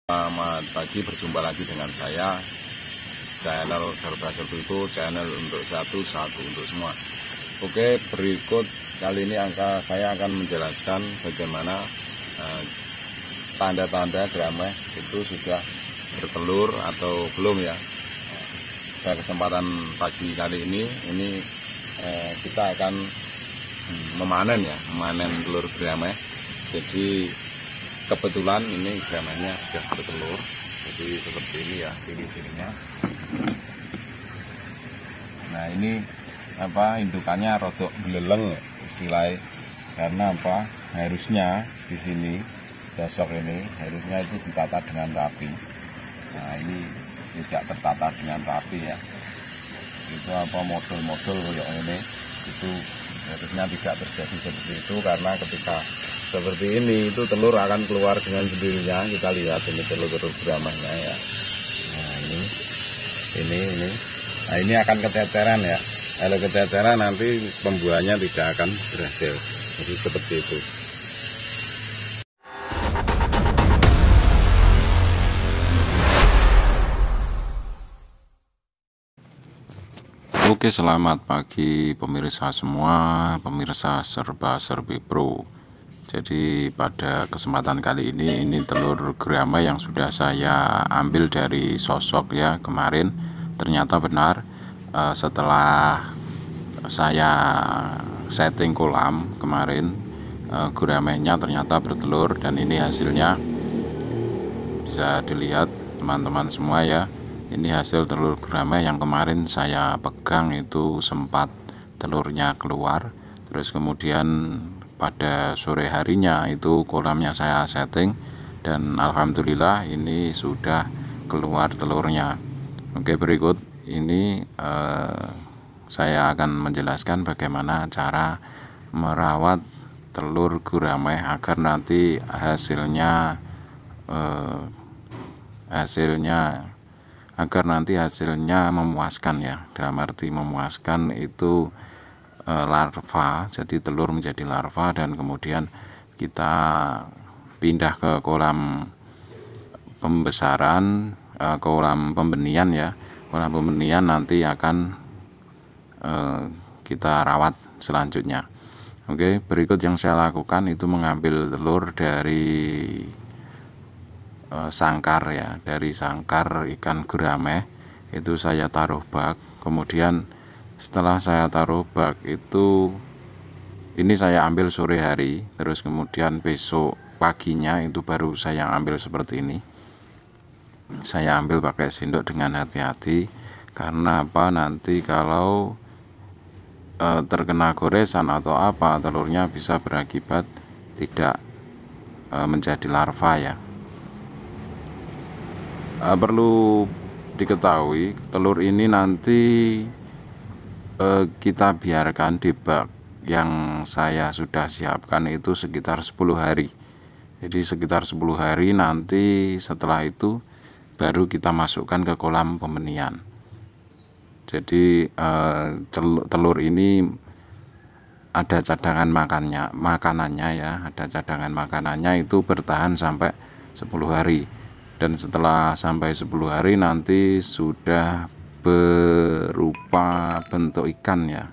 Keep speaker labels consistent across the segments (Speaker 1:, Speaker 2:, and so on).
Speaker 1: Selamat pagi, berjumpa lagi dengan saya. Channel Serba Serbi itu channel untuk satu untuk semua. Oke, berikut kali ini saya akan menjelaskan bagaimana tanda-tanda grameh itu sudah bertelur atau belum ya. Pada kesempatan pagi kali ini kita akan memanen telur grameh. Jadi kebetulan ini gramehnya sudah bertelur, jadi seperti ini ya ciri-cirinya. Nah, ini indukannya rodok beleleng istilahnya, karena harusnya di sini sosok ini harusnya itu ditata dengan rapi. Nah, ini tidak tertata dengan rapi ya. Itu model-model kayak ini itu harusnya tidak terjadi seperti itu, karena ketika seperti ini itu telur akan keluar dengan sendirinya. Kita lihat ini telur-telur gramehnya ya. Nah, ini. Nah, ini akan kececeran ya. Kalau kececeran nanti pembuahannya tidak akan berhasil. Jadi seperti itu. Oke, selamat pagi pemirsa semua, pemirsa Serba Serbi Pro. Jadi pada kesempatan kali ini telur grameh yang sudah saya ambil dari sosok ya kemarin, ternyata benar setelah saya setting kolam kemarin, gramehnya ternyata bertelur, dan ini hasilnya bisa dilihat teman-teman semua ya. Ini hasil telur grameh yang kemarin saya pegang, itu sempat telurnya keluar. Terus kemudian pada sore harinya itu kolamnya saya setting, dan alhamdulillah ini sudah keluar telurnya. Oke, berikut ini saya akan menjelaskan bagaimana cara merawat telur grameh agar nanti hasilnya memuaskan ya. Dalam arti memuaskan itu larva, jadi telur menjadi larva, dan kemudian kita pindah ke kolam pembesaran, kolam pembenihan ya. Kolam pembenihan nanti akan kita rawat selanjutnya. Oke, berikut yang saya lakukan itu mengambil telur dari sangkar ya, dari sangkar ikan grameh. Itu saya taruh bak, kemudian setelah saya taruh bak itu, ini saya ambil sore hari, terus kemudian besok paginya itu baru saya ambil seperti ini. Saya ambil pakai sendok dengan hati-hati, karena nanti kalau terkena goresan atau telurnya bisa berakibat tidak menjadi larva ya. Perlu diketahui, telur ini nanti kita biarkan di bak yang saya sudah siapkan itu sekitar 10 hari. Jadi sekitar 10 hari nanti, setelah itu baru kita masukkan ke kolam pembenihan. Jadi telur ini ada cadangan makanannya ya, ada cadangan makanannya itu bertahan sampai 10 hari. Dan setelah sampai 10 hari nanti sudah berupa bentuk ikan ya,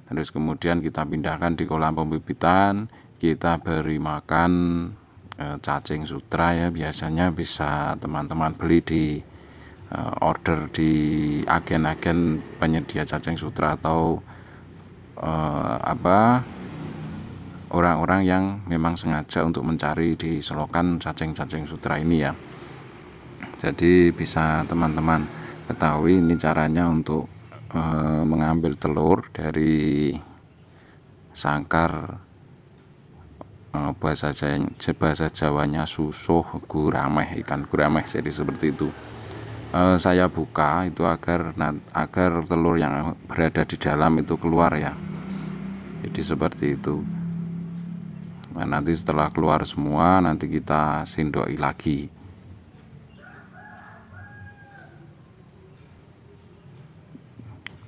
Speaker 1: terus kemudian kita pindahkan di kolam pembibitan, kita beri makan cacing sutra ya. Biasanya bisa teman-teman beli di order di agen-agen penyedia cacing sutra, atau orang-orang yang memang sengaja untuk mencari di selokan cacing-cacing sutra ini ya. Jadi bisa teman-teman ketahui ini caranya untuk mengambil telur dari sangkar, bahasa Jawanya susuh grameh, ikan grameh. Jadi seperti itu. Saya buka itu agar telur yang berada di dalam itu keluar ya. Jadi seperti itu. Nah, nanti setelah keluar semua, nanti kita sendoi lagi.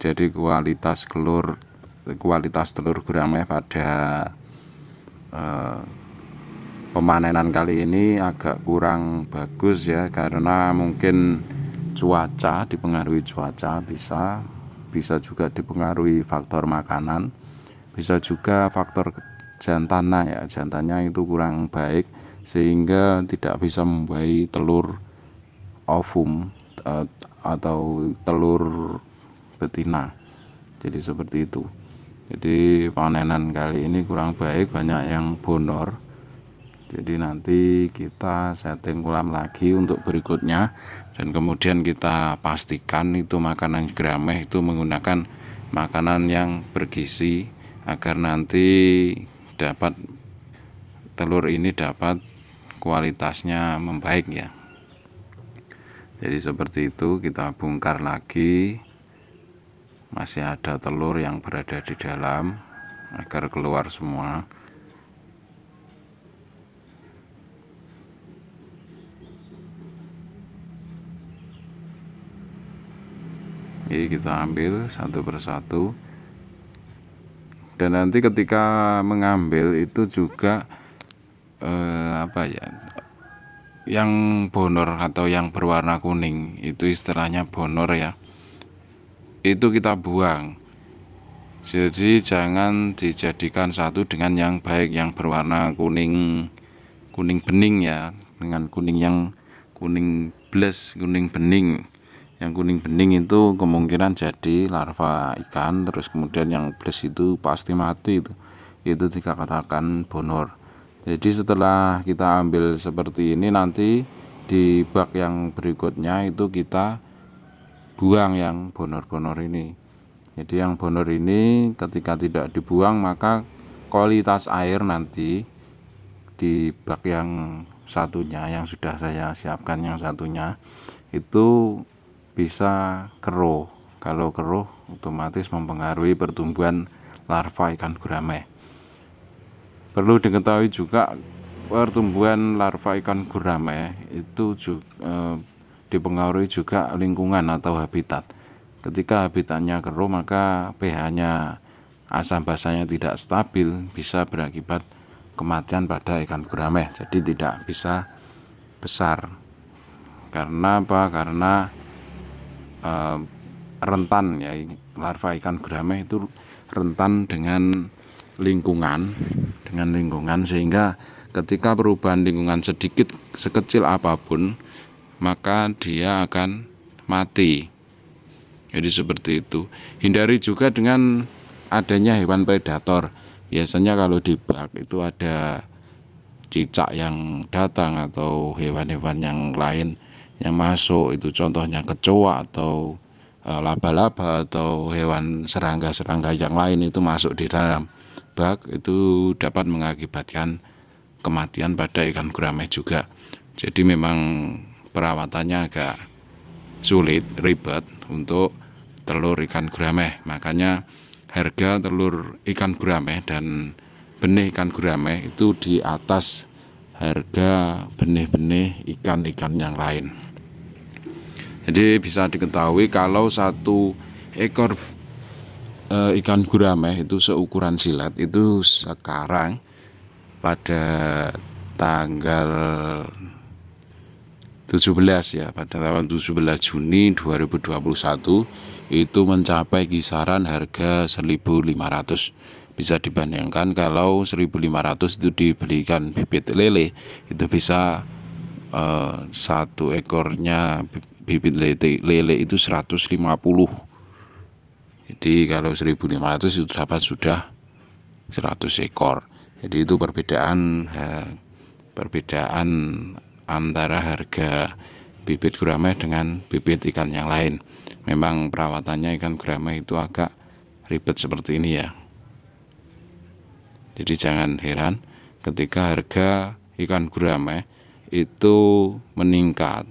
Speaker 1: Jadi kualitas telur grameh pada pemanenan kali ini agak kurang bagus ya, karena mungkin cuaca, dipengaruhi cuaca, bisa juga dipengaruhi faktor makanan, bisa juga faktor jantannya ya, jantannya itu kurang baik sehingga tidak bisa membuahi telur ovum atau telur betina. Jadi seperti itu. Jadi panenan kali ini kurang baik, banyak yang bonor. Jadi nanti kita setting ulang lagi untuk berikutnya, dan kemudian kita pastikan itu makanan grameh itu menggunakan makanan yang bergizi agar nanti dapat telur ini dapat kualitasnya membaik ya. Jadi seperti itu, kita bongkar lagi, masih ada telur yang berada di dalam agar keluar semua. Jadi kita ambil satu persatu, dan nanti ketika mengambil itu juga yang bonor atau yang berwarna kuning itu istilahnya bonor ya, itu kita buang. Jadi jangan dijadikan satu dengan yang baik, yang berwarna kuning bening ya, dengan kuning bles, kuning bening. Yang kuning bening itu kemungkinan jadi larva ikan, terus kemudian yang bles itu pasti mati, itu dikatakan bonor. Jadi setelah kita ambil seperti ini, nanti di bak yang berikutnya itu kita buang yang bonor-bonor ini. Jadi yang bonor ini ketika tidak dibuang, maka kualitas air nanti di bak yang satunya, yang sudah saya siapkan yang satunya, itu bisa keruh. Kalau keruh otomatis mempengaruhi pertumbuhan larva ikan gurame. Perlu diketahui juga pertumbuhan larva ikan gurame itu juga dipengaruhi juga lingkungan atau habitat. Ketika habitatnya keruh, maka pH-nya, asam basanya tidak stabil, bisa berakibat kematian pada ikan gurame. Jadi tidak bisa besar. Karena apa? Karena rentan ya, larva ikan gurame itu rentan dengan lingkungan, sehingga ketika perubahan lingkungan sedikit sekecil apapun, maka dia akan mati. Jadi seperti itu. Hindari juga dengan adanya hewan predator. Biasanya kalau di bak itu ada cicak yang datang atau hewan-hewan yang lain yang masuk, itu contohnya kecoa atau laba-laba atau hewan serangga-serangga yang lain itu masuk di dalam bak, itu dapat mengakibatkan kematian pada ikan gurame juga. Jadi memang perawatannya agak sulit, ribet untuk telur ikan gurame. Makanya harga telur ikan gurame dan benih ikan gurame itu di atas harga benih-benih ikan-ikan yang lain. Jadi bisa diketahui kalau satu ekor ikan gurame itu seukuran silet itu sekarang pada tanggal 17 ya, pada tanggal 17 Juni 2021 itu mencapai kisaran harga 1.500. Bisa dibandingkan kalau 1.500 itu dibelikan bibit lele, itu bisa satu ekornya bibit lele itu 150. Jadi kalau 1.500 itu dapat sudah 100 ekor. Jadi itu perbedaan antara harga bibit gurame dengan bibit ikan yang lain. Memang perawatannya ikan gurame itu agak ribet seperti ini ya. Jadi jangan heran ketika harga ikan gurame itu meningkat,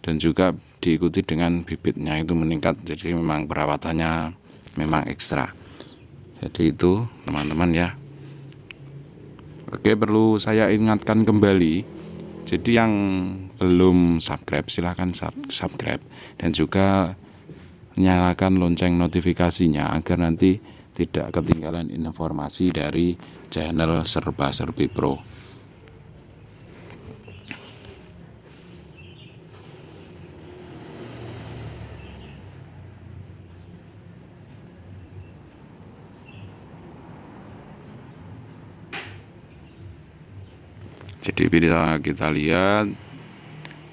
Speaker 1: dan juga diikuti dengan bibitnya itu meningkat. Jadi memang perawatannya memang ekstra. Jadi itu teman-teman ya. Oke, perlu saya ingatkan kembali, jadi yang belum subscribe silahkan subscribe, dan juga nyalakan lonceng notifikasinya agar nanti tidak ketinggalan informasi dari channel Serba Serbi Pro. Jadi bisa kita lihat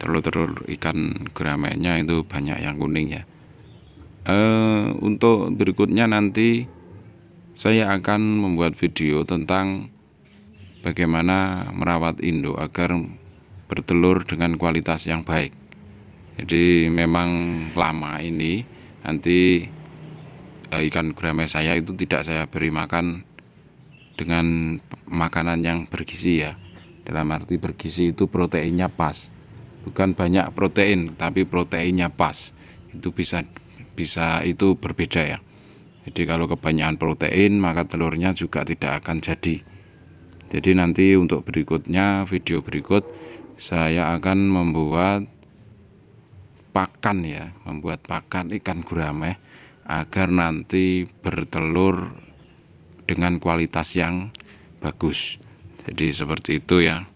Speaker 1: telur-telur ikan guramenya itu banyak yang kuning ya. Untuk berikutnya nanti saya akan membuat video tentang bagaimana merawat induk agar bertelur dengan kualitas yang baik. Jadi memang lama ini nanti ikan gurame saya itu tidak saya beri makan dengan makanan yang bergizi ya. Dalam arti bergizi itu proteinnya pas, bukan banyak protein tapi proteinnya pas. Itu bisa itu berbeda ya. Jadi kalau kebanyakan protein maka telurnya juga tidak akan jadi. Jadi nanti untuk berikutnya, video berikut saya akan membuat pakan ya, membuat pakan ikan gurame agar nanti bertelur dengan kualitas yang bagus. Jadi seperti itu ya.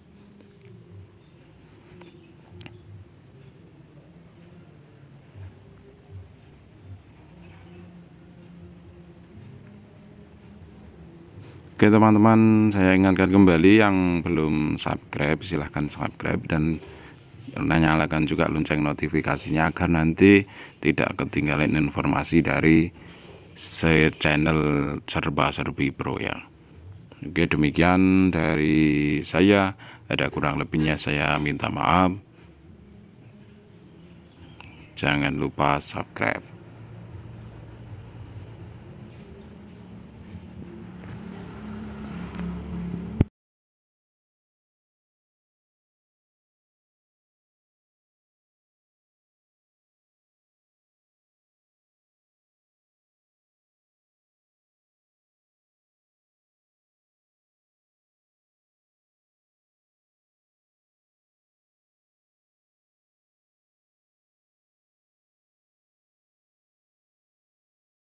Speaker 1: Oke teman-teman, saya ingatkan kembali yang belum subscribe, silahkan subscribe dan nyalakan juga lonceng notifikasinya agar nanti tidak ketinggalan informasi dari channel Serba Serbi Pro ya. Oke, demikian dari saya, ada kurang lebihnya saya minta maaf. Jangan lupa subscribe.